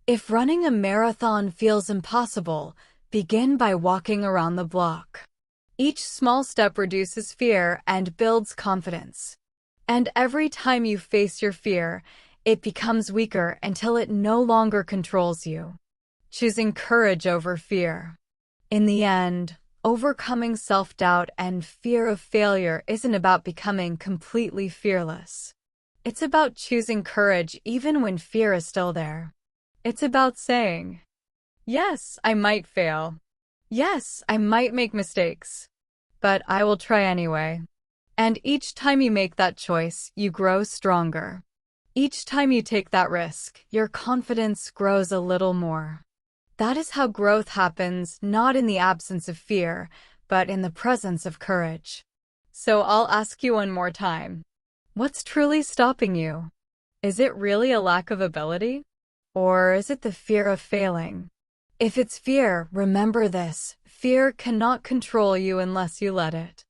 If running a marathon feels impossible, begin by walking around the block. Each small step reduces fear and builds confidence. And every time you face your fear, it becomes weaker until it no longer controls you. Choosing courage over fear. In the end, overcoming self-doubt and fear of failure isn't about becoming completely fearless. It's about choosing courage even when fear is still there. It's about saying, yes, I might fail. Yes, I might make mistakes. But I will try anyway. And each time you make that choice, you grow stronger. Each time you take that risk, your confidence grows a little more. That is how growth happens, not in the absence of fear, but in the presence of courage. So I'll ask you one more time. What's truly stopping you? Is it really a lack of ability? Or is it the fear of failing? If it's fear, remember this: fear cannot control you unless you let it.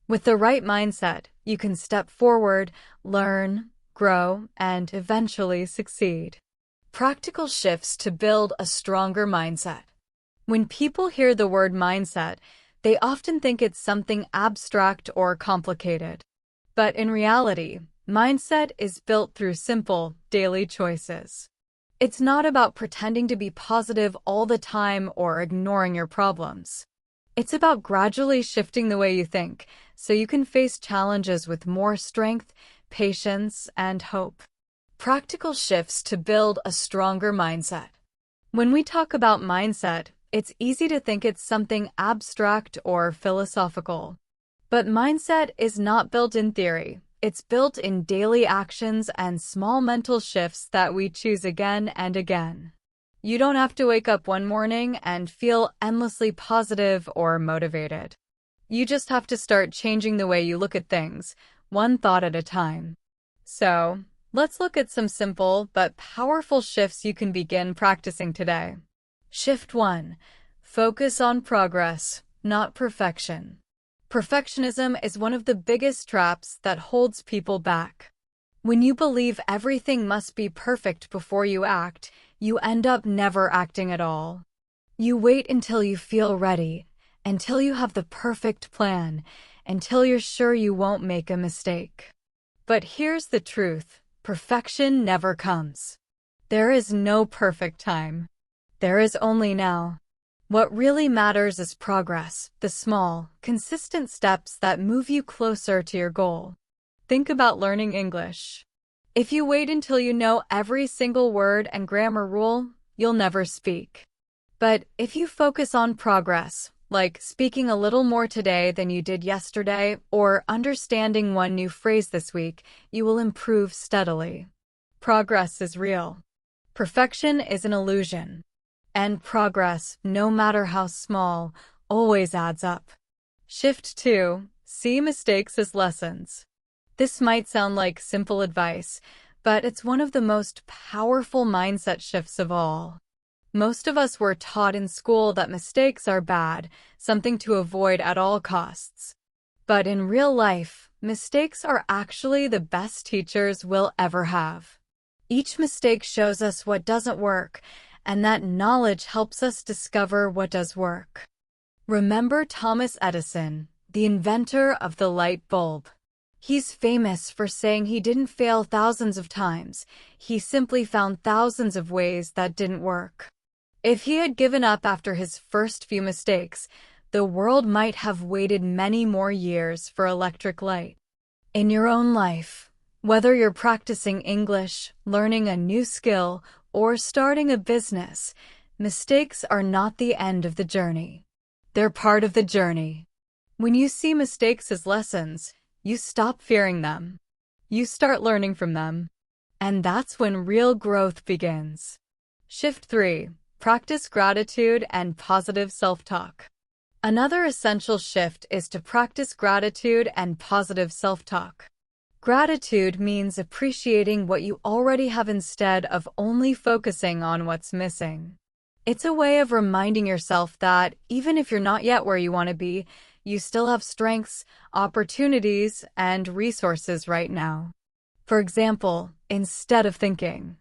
With the right mindset, you can step forward, learn, grow, and eventually succeed. Practical shifts to build a stronger mindset. When people hear the word mindset, they often think it's something abstract or complicated. But in reality, mindset is built through simple, daily choices. It's not about pretending to be positive all the time or ignoring your problems. It's about gradually shifting the way you think, so you can face challenges with more strength, patience, and hope. Practical shifts to build a stronger mindset. When we talk about mindset, it's easy to think it's something abstract or philosophical. But mindset is not built in theory. It's built in daily actions and small mental shifts that we choose again and again. You don't have to wake up one morning and feel endlessly positive or motivated. You just have to start changing the way you look at things, one thought at a time. So, let's look at some simple but powerful shifts you can begin practicing today. Shift 1. Focus on progress, not perfection. Perfectionism is one of the biggest traps that holds people back. When you believe everything must be perfect before you act, you end up never acting at all. You wait until you feel ready, until you have the perfect plan, until you're sure you won't make a mistake. But here's the truth: perfection never comes. There is no perfect time. There is only now. What really matters is progress, the small, consistent steps that move you closer to your goal. Think about learning English. If you wait until you know every single word and grammar rule, you'll never speak. But if you focus on progress, like speaking a little more today than you did yesterday, or understanding one new phrase this week, you will improve steadily. Progress is real. Perfection is an illusion. And progress, no matter how small, always adds up. Shift 2. See mistakes as lessons. This might sound like simple advice, but it's one of the most powerful mindset shifts of all. Most of us were taught in school that mistakes are bad, something to avoid at all costs. But in real life, mistakes are actually the best teachers we'll ever have. Each mistake shows us what doesn't work, and that knowledge helps us discover what does work. Remember Thomas Edison, the inventor of the light bulb. He's famous for saying he didn't fail thousands of times, he simply found thousands of ways that didn't work. If he had given up after his first few mistakes, the world might have waited many more years for electric light. In your own life, whether you're practicing English, learning a new skill, or starting a business, mistakes are not the end of the journey. They're part of the journey. When you see mistakes as lessons, you stop fearing them. You start learning from them. And that's when real growth begins. Shift 3. Practice gratitude and positive self-talk. Another essential shift is to practice gratitude and positive self-talk. Gratitude means appreciating what you already have instead of only focusing on what's missing. It's a way of reminding yourself that even if you're not yet where you want to be, you still have strengths, opportunities, and resources right now. For example, instead of thinking,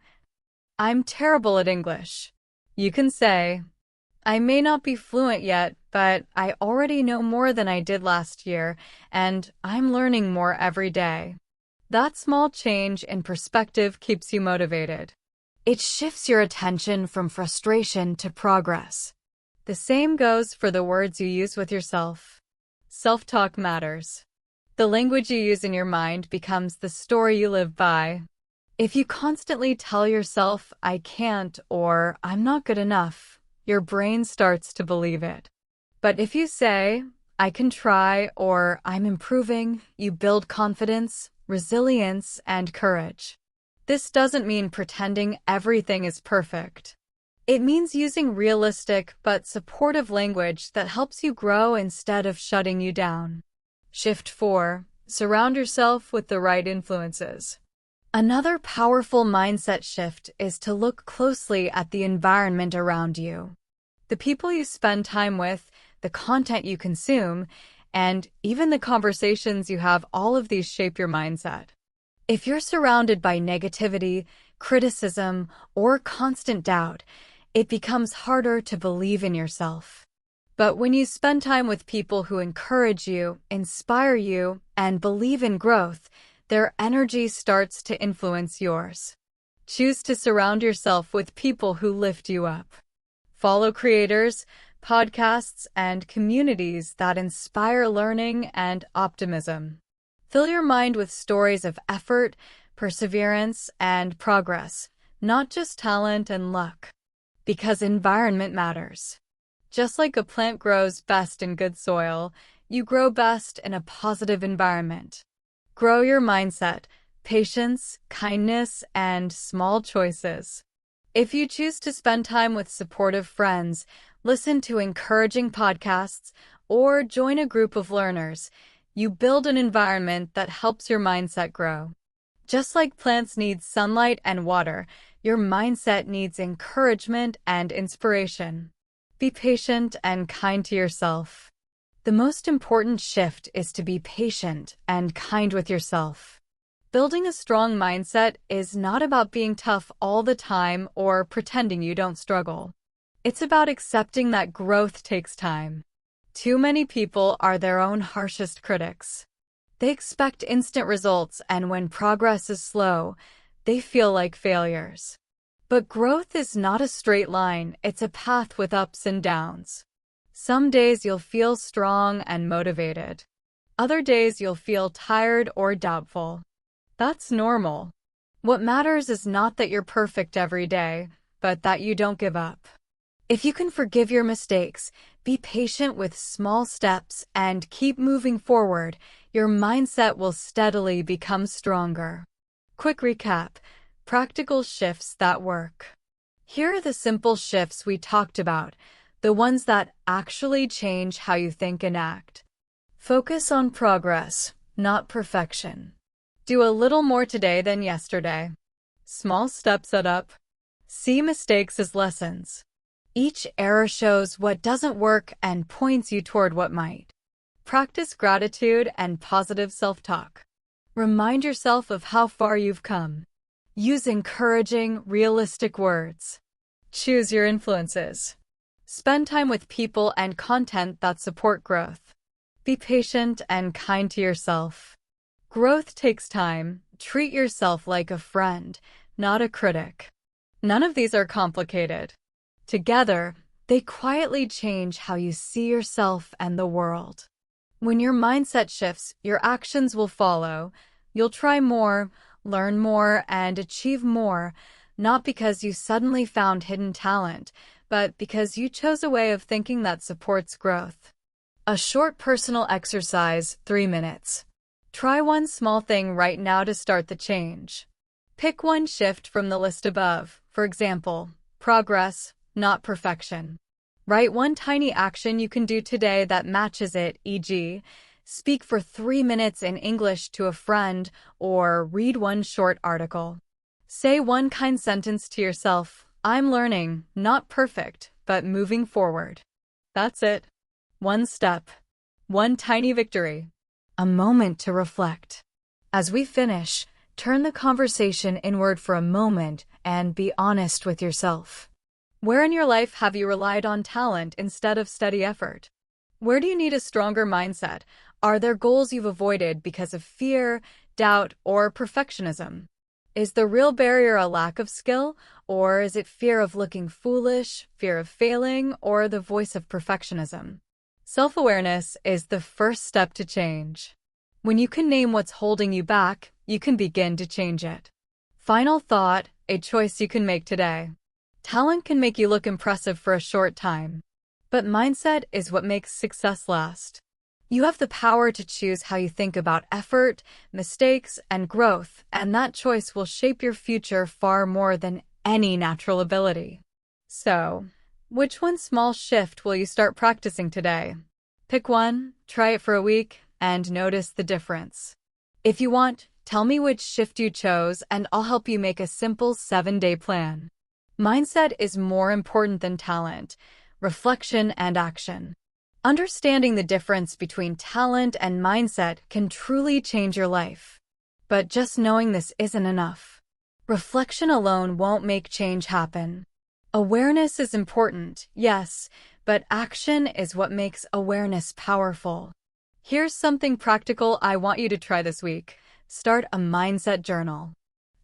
"I'm terrible at English," you can say, "I may not be fluent yet, but I already know more than I did last year, and I'm learning more every day." That small change in perspective keeps you motivated. It shifts your attention from frustration to progress. The same goes for the words you use with yourself. Self-talk matters. The language you use in your mind becomes the story you live by. If you constantly tell yourself, "I can't," or "I'm not good enough," your brain starts to believe it. But if you say, "I can try," or "I'm improving," you build confidence, resilience, and courage. This doesn't mean pretending everything is perfect. It means using realistic but supportive language that helps you grow instead of shutting you down. Shift 4. Surround yourself with the right influences. Another powerful mindset shift is to look closely at the environment around you. The people you spend time with, the content you consume, and even the conversations you have, all of these shape your mindset. If you're surrounded by negativity, criticism, or constant doubt, it becomes harder to believe in yourself. But when you spend time with people who encourage you, inspire you, and believe in growth, their energy starts to influence yours. Choose to surround yourself with people who lift you up. Follow creators, podcasts, and communities that inspire learning and optimism. Fill your mind with stories of effort, perseverance, and progress, not just talent and luck. Because environment matters. Just like a plant grows best in good soil, you grow best in a positive environment. Grow your mindset, patience, kindness, and small choices. If you choose to spend time with supportive friends, listen to encouraging podcasts, or join a group of learners, you build an environment that helps your mindset grow. Just like plants need sunlight and water, your mindset needs encouragement and inspiration. Be patient and kind to yourself. The most important shift is to be patient and kind with yourself. Building a strong mindset is not about being tough all the time or pretending you don't struggle. It's about accepting that growth takes time. Too many people are their own harshest critics. They expect instant results, and when progress is slow, they feel like failures. But growth is not a straight line, it's a path with ups and downs. Some days you'll feel strong and motivated. Other days you'll feel tired or doubtful. That's normal. What matters is not that you're perfect every day, but that you don't give up. If you can forgive your mistakes, be patient with small steps, and keep moving forward, your mindset will steadily become stronger. Quick recap: practical shifts that work. Here are the simple shifts we talked about, the ones that actually change how you think and act. Focus on progress, not perfection. Do a little more today than yesterday. Small steps add up. See mistakes as lessons. Each error shows what doesn't work and points you toward what might. Practice gratitude and positive self-talk. Remind yourself of how far you've come. Use encouraging, realistic words. Choose your influences. Spend time with people and content that support growth. Be patient and kind to yourself. Growth takes time. Treat yourself like a friend, not a critic. None of these are complicated. Together, they quietly change how you see yourself and the world. When your mindset shifts, your actions will follow. You'll try more, learn more, and achieve more, not because you suddenly found hidden talent, but because you chose a way of thinking that supports growth. A short personal exercise, 3 minutes. Try one small thing right now to start the change. Pick one shift from the list above, for example, progress, not perfection. Write one tiny action you can do today that matches it, e.g., speak for 3 minutes in English to a friend or read one short article. Say one kind sentence to yourself, I'm learning, not perfect, but moving forward. That's it. One step. One tiny victory. A moment to reflect. As we finish, turn the conversation inward for a moment and be honest with yourself. Where in your life have you relied on talent instead of steady effort? Where do you need a stronger mindset? Are there goals you've avoided because of fear, doubt, or perfectionism? Is the real barrier a lack of skill, or is it fear of looking foolish, fear of failing, or the voice of perfectionism? Self-awareness is the first step to change. When you can name what's holding you back, you can begin to change it. Final thought, a choice you can make today. Talent can make you look impressive for a short time, but mindset is what makes success last. You have the power to choose how you think about effort, mistakes, and growth, and that choice will shape your future far more than any natural ability. So, which one small shift will you start practicing today? Pick one, try it for a week, and notice the difference. If you want, tell me which shift you chose, and I'll help you make a simple 7-day plan. Mindset is more important than talent, reflection, and action. Understanding the difference between talent and mindset can truly change your life. But just knowing this isn't enough. Reflection alone won't make change happen. Awareness is important, yes, but action is what makes awareness powerful. Here's something practical I want you to try this week. Start a mindset journal.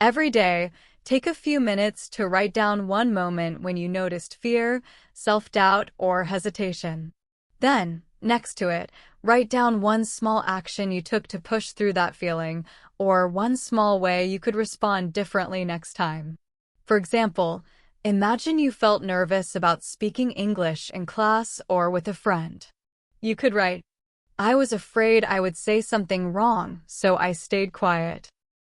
Every day, take a few minutes to write down one moment when you noticed fear, self-doubt, or hesitation. Then, next to it, write down one small action you took to push through that feeling, or one small way you could respond differently next time. For example, imagine you felt nervous about speaking English in class or with a friend. You could write, I was afraid I would say something wrong, so I stayed quiet.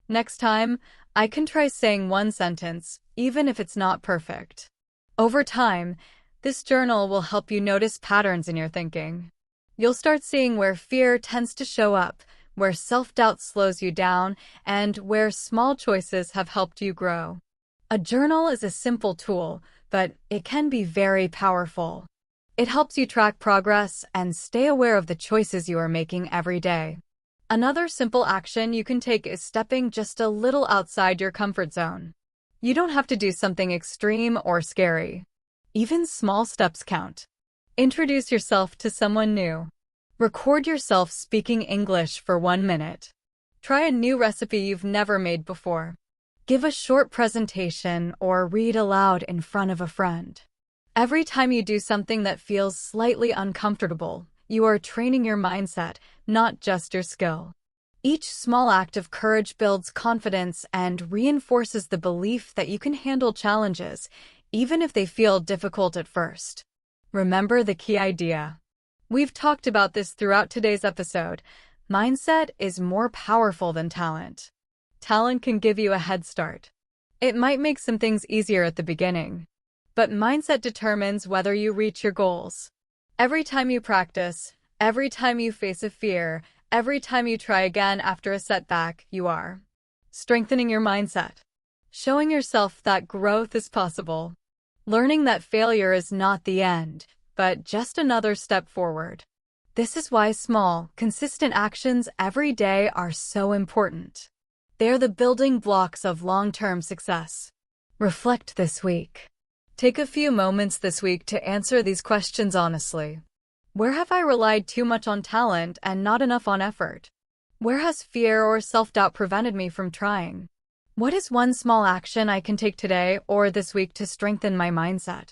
Next time, I can try saying one sentence, even if it's not perfect. Over time, this journal will help you notice patterns in your thinking. You'll start seeing where fear tends to show up, where self-doubt slows you down, and where small choices have helped you grow. A journal is a simple tool, but it can be very powerful. It helps you track progress and stay aware of the choices you are making every day. Another simple action you can take is stepping just a little outside your comfort zone. You don't have to do something extreme or scary. Even small steps count. Introduce yourself to someone new. Record yourself speaking English for 1 minute. Try a new recipe you've never made before. Give a short presentation or read aloud in front of a friend. Every time you do something that feels slightly uncomfortable, you are training your mindset, not just your skill. Each small act of courage builds confidence and reinforces the belief that you can handle challenges, even if they feel difficult at first. Remember the key idea. We've talked about this throughout today's episode. Mindset is more powerful than talent. Talent can give you a head start. It might make some things easier at the beginning, but mindset determines whether you reach your goals. Every time you practice, every time you face a fear, every time you try again after a setback, you are strengthening your mindset, showing yourself that growth is possible, learning that failure is not the end, but just another step forward. This is why small, consistent actions every day are so important. They are the building blocks of long-term success. Reflect this week. Take a few moments this week to answer these questions honestly. Where have I relied too much on talent and not enough on effort? Where has fear or self-doubt prevented me from trying? What is one small action I can take today or this week to strengthen my mindset?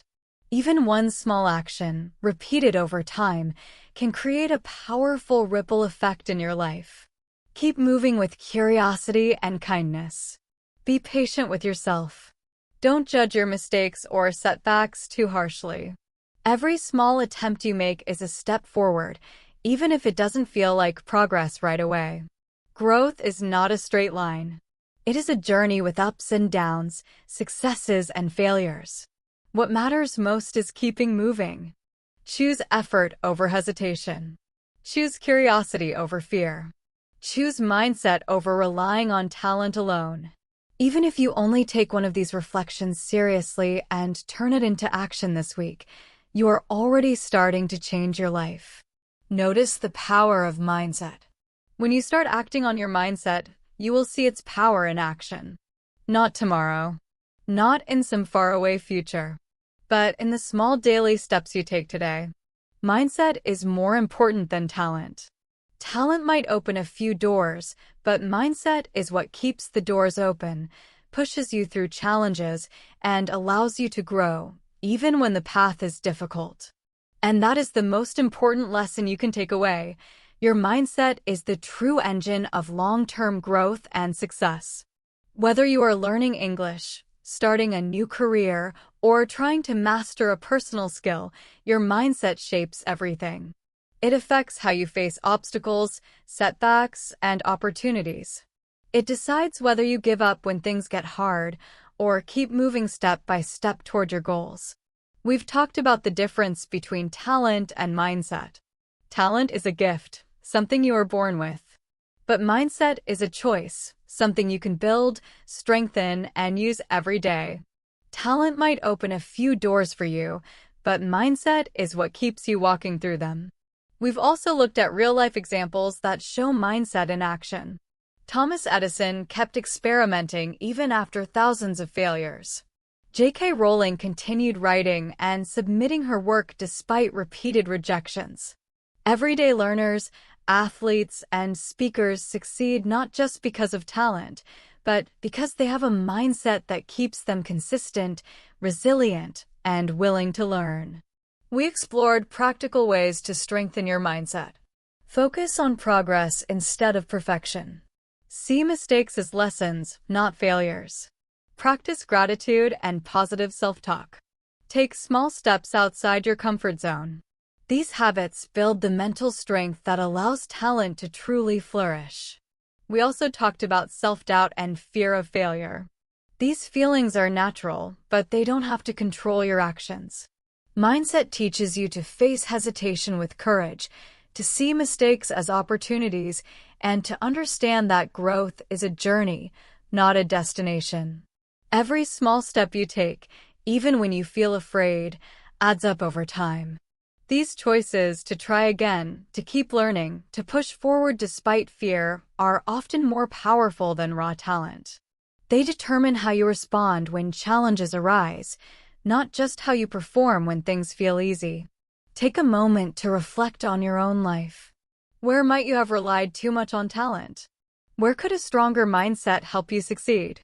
Even one small action, repeated over time, can create a powerful ripple effect in your life. Keep moving with curiosity and kindness. Be patient with yourself. Don't judge your mistakes or setbacks too harshly. Every small attempt you make is a step forward, even if it doesn't feel like progress right away. Growth is not a straight line. It is a journey with ups and downs, successes and failures. What matters most is keeping moving. Choose effort over hesitation. Choose curiosity over fear. Choose mindset over relying on talent alone. Even if you only take one of these reflections seriously and turn it into action this week, you are already starting to change your life. Notice the power of mindset. When you start acting on your mindset, you will see its power in action. Not tomorrow, not in some faraway future, but in the small daily steps you take today. Mindset is more important than talent. Talent might open a few doors, but mindset is what keeps the doors open, pushes you through challenges, and allows you to grow, even when the path is difficult. And that is the most important lesson you can take away. Your mindset is the true engine of long-term growth and success. Whether you are learning English, starting a new career, or trying to master a personal skill, your mindset shapes everything. It affects how you face obstacles, setbacks, and opportunities. It decides whether you give up when things get hard or keep moving step by step toward your goals. We've talked about the difference between talent and mindset. Talent is a gift, something you are born with. But mindset is a choice, something you can build, strengthen, and use every day. Talent might open a few doors for you, but mindset is what keeps you walking through them. We've also looked at real-life examples that show mindset in action. Thomas Edison kept experimenting even after thousands of failures. J.K. Rowling continued writing and submitting her work despite repeated rejections. Everyday learners, athletes, and speakers succeed not just because of talent, but because they have a mindset that keeps them consistent, resilient, and willing to learn. We explored practical ways to strengthen your mindset. Focus on progress instead of perfection. See mistakes as lessons, not failures. Practice gratitude and positive self-talk. Take small steps outside your comfort zone. These habits build the mental strength that allows talent to truly flourish. We also talked about self-doubt and fear of failure. These feelings are natural, but they don't have to control your actions. Mindset teaches you to face hesitation with courage, to see mistakes as opportunities, and to understand that growth is a journey, not a destination. Every small step you take, even when you feel afraid, adds up over time. These choices to try again, to keep learning, to push forward despite fear, are often more powerful than raw talent. They determine how you respond when challenges arise, not just how you perform when things feel easy. Take a moment to reflect on your own life. Where might you have relied too much on talent? Where could a stronger mindset help you succeed?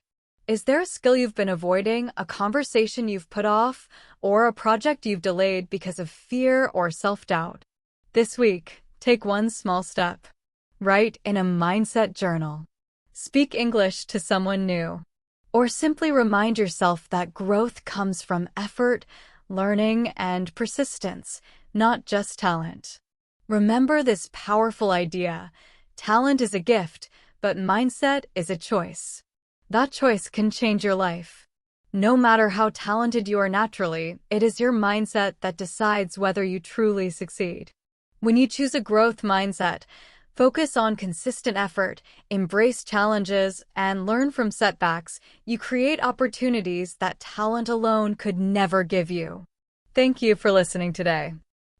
Is there a skill you've been avoiding, a conversation you've put off, or a project you've delayed because of fear or self-doubt? This week, take one small step. Write in a mindset journal. Speak English to someone new. Or simply remind yourself that growth comes from effort, learning, and persistence, not just talent. Remember this powerful idea: talent is a gift, but mindset is a choice. That choice can change your life. No matter how talented you are naturally, it is your mindset that decides whether you truly succeed. When you choose a growth mindset, focus on consistent effort, embrace challenges, and learn from setbacks, you create opportunities that talent alone could never give you. Thank you for listening today.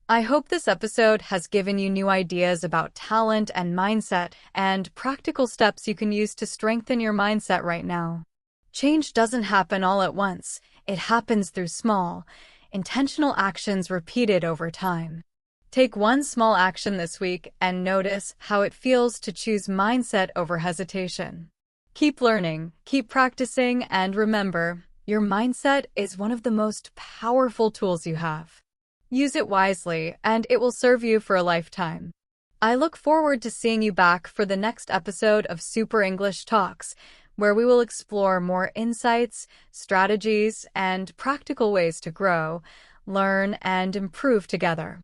I hope this episode has given you new ideas about talent and mindset and practical steps you can use to strengthen your mindset right now. Change doesn't happen all at once. It happens through small, intentional actions repeated over time. Take one small action this week and notice how it feels to choose mindset over hesitation. Keep learning, keep practicing, and remember, your mindset is one of the most powerful tools you have. Use it wisely, and it will serve you for a lifetime. I look forward to seeing you back for the next episode of Super English Talks, where we will explore more insights, strategies, and practical ways to grow, learn, and improve together.